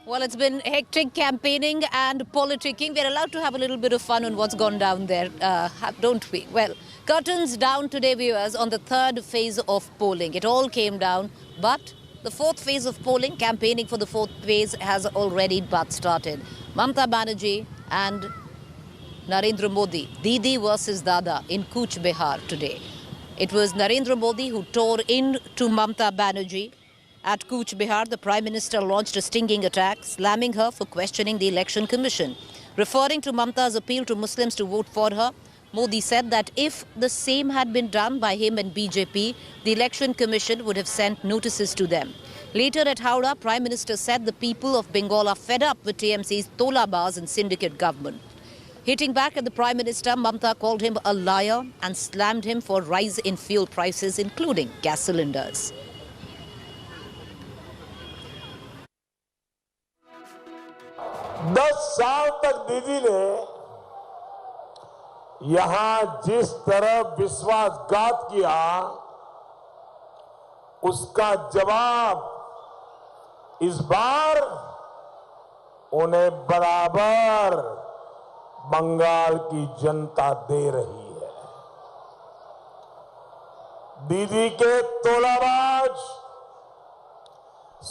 Well, it's been hectic campaigning and politicking. We're allowed to have a little bit of fun on what's gone down there, don't we? Well, curtains down today, viewers, on the third phase of polling. It all came down, but the fourth phase of polling, campaigning for the fourth phase, has already but started. Mamata Banerjee and Narendra Modi, Didi versus Dada in Cooch Behar today. It was Narendra Modi who tore into Mamata Banerjee. At Cooch Behar, the Prime Minister launched a stinging attack, slamming her for questioning the Election Commission. Referring to Mamata's appeal to Muslims to vote for her, Modi said that if the same had been done by him and BJP, the Election Commission would have sent notices to them. Later at Howrah, Prime Minister said the people of Bengal are fed up with TMC's Tolabars and syndicate government. Hitting back at the Prime Minister, Mamata called him a liar and slammed him for rise in fuel prices, including gas cylinders. 10 साल तक दीदी ने यहां जिस तरह विश्वासघात किया, उसका जवाब इस बार उन्हें बराबर बंगाल की जनता दे रही है। दीदी के तोलाबाज,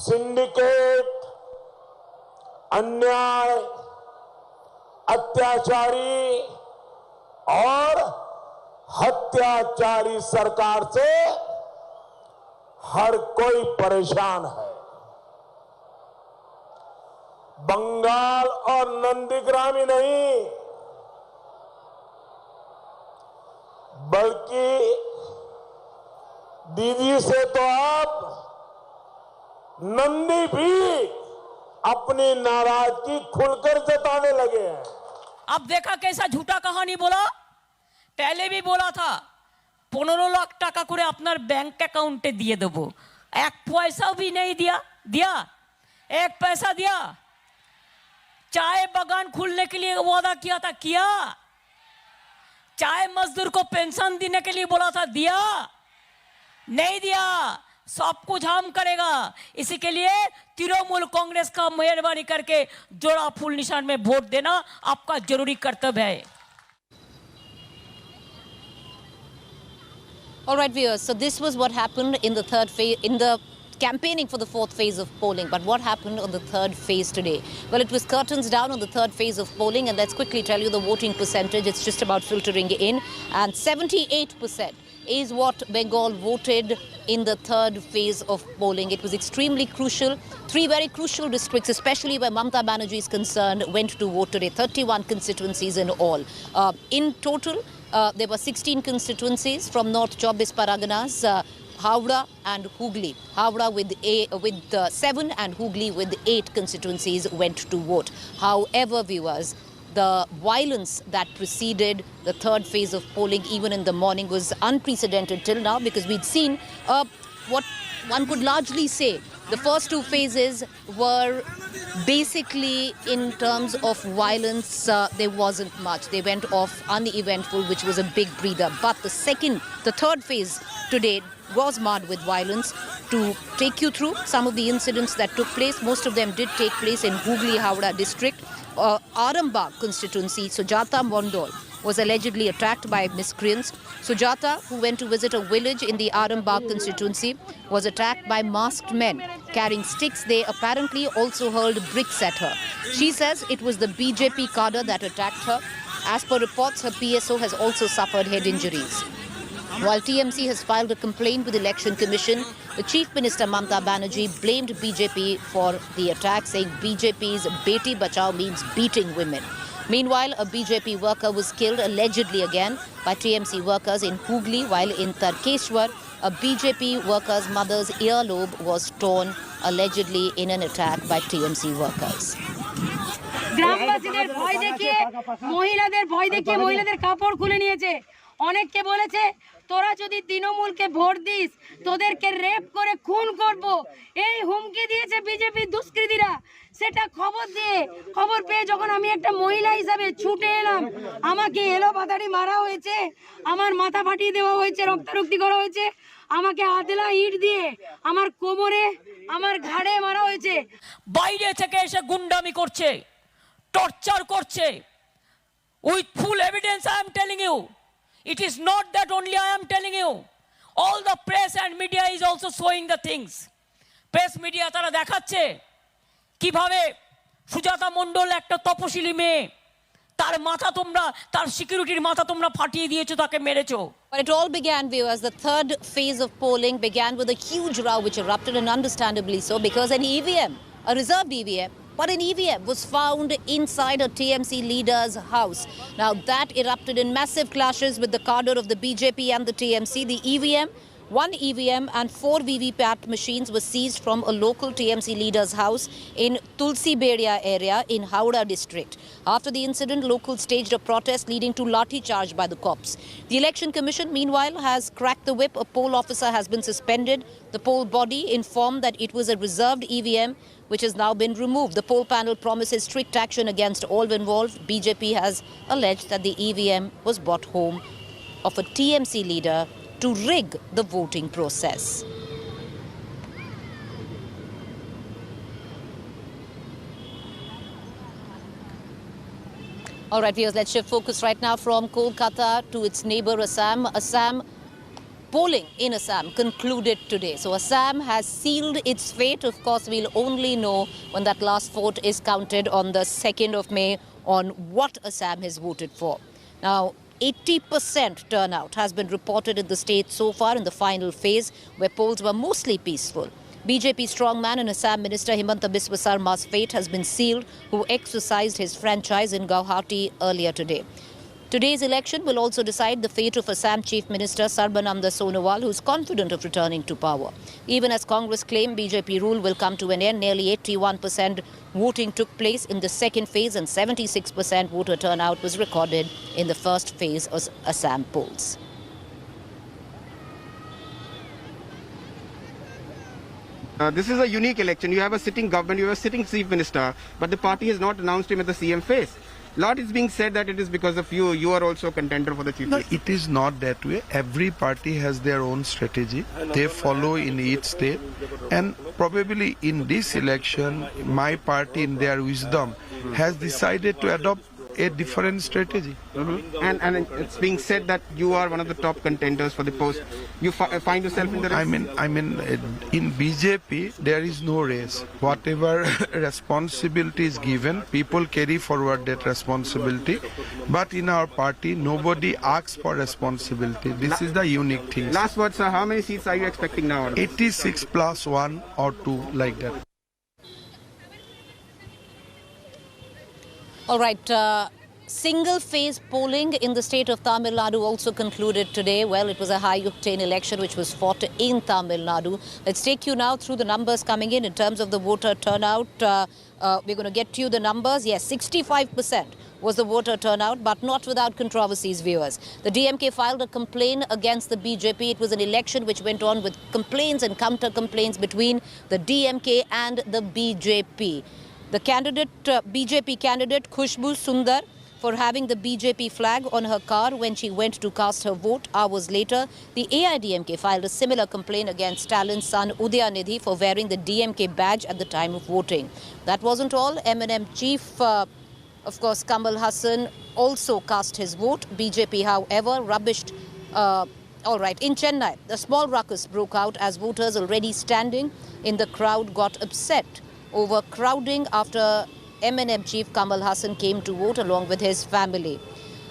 सिंडिकेट, अन्याय, अत्याचारी और हत्याचारी सरकार से हर कोई परेशान है। बंगाल और नंदीग्राम ही नहीं, बल्कि दीदी से तो अब नंदी भी अपनी नाराजगी खुलकर जताने लगे हैं। अब देखा कैसा झूठा कहानी बोला। पहले भी बोला था 15 लाख টাকা করে আপনার बैंक अकाउंटे दिए देबो, एक पैसा भी नहीं दिया, एक पैसा दिया। चाय बागान खोलने के लिए वादा किया था, किया। चाय मजदूर को पेंशन देने के लिए बोला था, दिया नहीं दिया। सब कुछ हम करेगा। इसी के लिए तृणमूल कांग्रेस का मेहरबानी करके जोड़ा फूल निशान में वोट देना आपका जरूरी कर्तव्य है। All right, viewers, so this was what happened in the third phase, in the campaigning for the fourth phase of polling. But what happened on the third phase today? Well, it was curtains down on the third phase of polling, and let's quickly tell you the voting percentage. It's just about filtering in, and 78% is what Bengal voted in the third phase of polling. It was extremely crucial. 3 very crucial districts, especially where Mamata Banerjee is concerned, went to vote today. 31 constituencies in all. In total, there were 16 constituencies from North 24 Paraganas, Howrah and Hooghly. Howrah with 7 and Hooghly with 8 constituencies went to vote. However, viewers, the violence that preceded the third phase of polling, even in the morning, was unprecedented till now, because we'd seen what one could largely say the first 2 phases were basically, in terms of violence, there wasn't much. They went off uneventful, which was a big breather. But the third phase today was marred with violence. To take you through some of the incidents that took place, most of them did take place in Hooghly-Howrah district. Arambagh constituency, Sujata Mondal was allegedly attacked by miscreants. Sujata, who went to visit a village in the Arambagh constituency, was attacked by masked men carrying sticks. They apparently also hurled bricks at her. She says it was the BJP cadre that attacked her. As per reports, her PSO has also suffered head injuries. While TMC has filed a complaint with the Election Commission, the Chief Minister Mamata Banerjee blamed BJP for the attack, saying BJP's Beti Bachao means beating women. Meanwhile, a BJP worker was killed allegedly again by TMC workers in Hooghly, while in Tarkeshwar, a BJP worker's mother's earlobe was torn allegedly in an attack by TMC workers. গ্রামবাসীদের ভয় দেখিয়ে মহিলাদের কাপড় খুলে নিয়েছে। অনেককে বলেছে তোরা যদি তৃণমূলকে ভোট দিস তোদেরকে রেপ করে খুন করব, এই হুমকি দিয়েছে বিজেপি দুষ্কৃতীরা। সেটা খবর পেয়ে যখন আমি একটা মহিলা হিসাবে ছুটে এলাম, আমাকে এলো পাতাড়ি মারা হয়েছে, আমার মাথা ফাটিয়ে দেওয়া হয়েছে, রক্তারক্তি করা হয়েছে, আমাকে আদলা ইট দিয়ে আমার কোমরে আমার ঘাড়ে মারা হয়েছে। বাইরে থেকে এসে গুন্ডামি করছে, টর্চার করছে, with full evidence. I am telling you, it is not that only I am telling you, all the press and media is also showing the things. Press media তারা দেখাচ্ছে কিভাবে সুজাতা মণ্ডল একটা তপশিলি মেয়ে, তার মাথা তোমরা, তার সিকিউরিটির মাথা তোমরা ফাটিয়ে দিয়েছো, তাকে মেরেছো। But it all began, viewers, the third phase of polling began with a huge row which erupted, and understandably so, because an EVM, a reserved EVM, but an EVM was found inside a TMC leader's house. Now that erupted in massive clashes with the cadre of the BJP and the TMC. The EVM, one EVM and 4 VVPAT machines were seized from a local TMC leader's house in Tulsi Beria area in Howrah district. After the incident, locals staged a protest leading to lathi charge by the cops. The Election Commission, meanwhile, has cracked the whip. A poll officer has been suspended. The poll body informed that it was a reserved EVM which has now been removed. The poll panel promises strict action against all involved. BJP has alleged that the EVM was brought home of a TMC leader to rig the voting process. All right, viewers, let's shift focus right now from Kolkata to its neighbor Assam. Polling in Assam concluded today. So Assam has sealed its fate. Of course, we'll only know when that last vote is counted on the 2nd of May on what Assam has voted for. Now, 80% turnout has been reported in the state so far in the final phase, where polls were mostly peaceful. BJP strongman and Assam Minister Himanta Biswa Sarma's fate has been sealed, who exercised his franchise in Guwahati earlier today. Today's election will also decide the fate of Assam Chief Minister Sarbananda Sonowal, who is confident of returning to power. Even as Congress claimed BJP rule will come to an end, nearly 81% voting took place in the second phase and 76% voter turnout was recorded in the first phase of Assam polls. This is a unique election. You have a sitting government, you have a sitting chief minister, but the party has not announced him at the CM phase. Lot is being said that it is because of you. You are also a contender for the chief minister. It is not that way. Every party has their own strategy. They follow in each state. And probably in this election, my party, in their wisdom, has decided to adopt a different strategy. And it's being said that you are one of the top contenders for the post. You find yourself in the race? I mean, in BJP, there is no race. Whatever responsibility is given, people carry forward that responsibility. But in our party, nobody asks for responsibility. This is the unique thing. Last word, sir. How many seats are you expecting now? 86 plus 1 or 2, like that. All right. Single-phase polling in the state of Tamil Nadu also concluded today. Well, it was a high-octane election which was fought in Tamil Nadu. Let's take you now through the numbers coming in terms of the voter turnout. We're going to get to you the numbers. Yes, 65% was the voter turnout, but not without controversies, viewers. The DMK filed a complaint against the BJP. It was an election which went on with complaints and counter-complaints between the DMK and the BJP. The BJP candidate Khushbu Sundar, for having the BJP flag on her car when she went to cast her vote. Hours later, the AIDMK filed a similar complaint against Stalin's son Udayanithi for wearing the DMK badge at the time of voting. That wasn't all. MNM chief, of course, Kamal Hassan also cast his vote. BJP, however, rubbished. All right, in Chennai, a small ruckus broke out as voters already standing in the crowd got upset over crowding after MNM chief Kamal Hassan came to vote along with his family.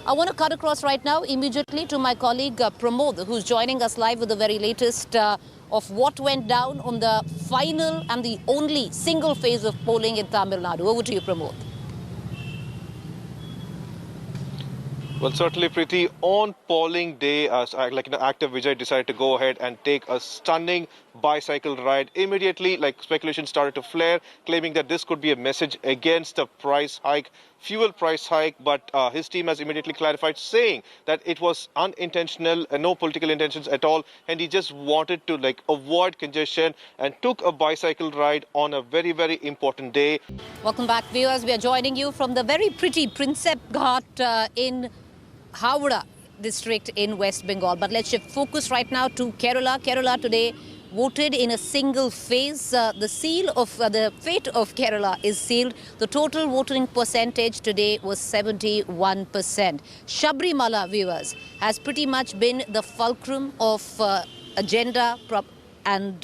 I want to cut across right now immediately to my colleague Pramod, who's joining us live with the very latest of what went down on the final and the only single phase of polling in Tamil Nadu. Over to you, Pramod. Well, certainly, Preeti, on polling day, active Vijay decided to go ahead and take a stunning bicycle ride. Immediately, like, speculation started to flare, claiming that this could be a message against the price hike, fuel price hike, but his team has immediately clarified, saying that it was unintentional, no political intentions at all, and he just wanted to avoid congestion and took a bicycle ride on a very, very important day. Welcome back, viewers. We are joining you from the very pretty Prinsep Ghat in Howrah district in West Bengal. But let's shift focus right now to Kerala. Kerala today voted in a single phase. The fate of Kerala is sealed. The total voting percentage today was 71%. Sabrimala, viewers, has pretty much been the fulcrum of agenda and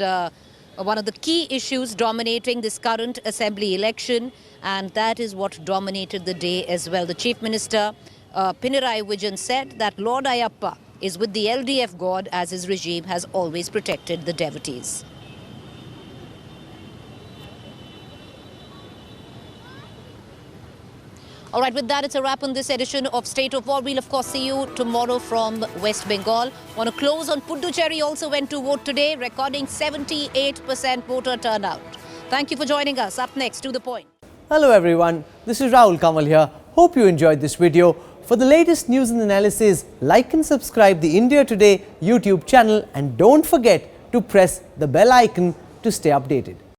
one of the key issues dominating this current assembly election, and that is what dominated the day as well. The Chief Minister Pinarayi Vijayan said that Lord Ayappa is with the LDF god, as his regime has always protected the devotees. All right, with that, it's a wrap on this edition of State of War. We'll, of course, see you tomorrow from West Bengal. Want to close on Puducherry also went to vote today, recording 78% voter turnout. Thank you for joining us. Up next, to the point. Hello everyone, this is Rahul Kamal here. Hope you enjoyed this video. For the latest news and analysis, like and subscribe the India Today YouTube channel, and don't forget to press the bell icon to stay updated.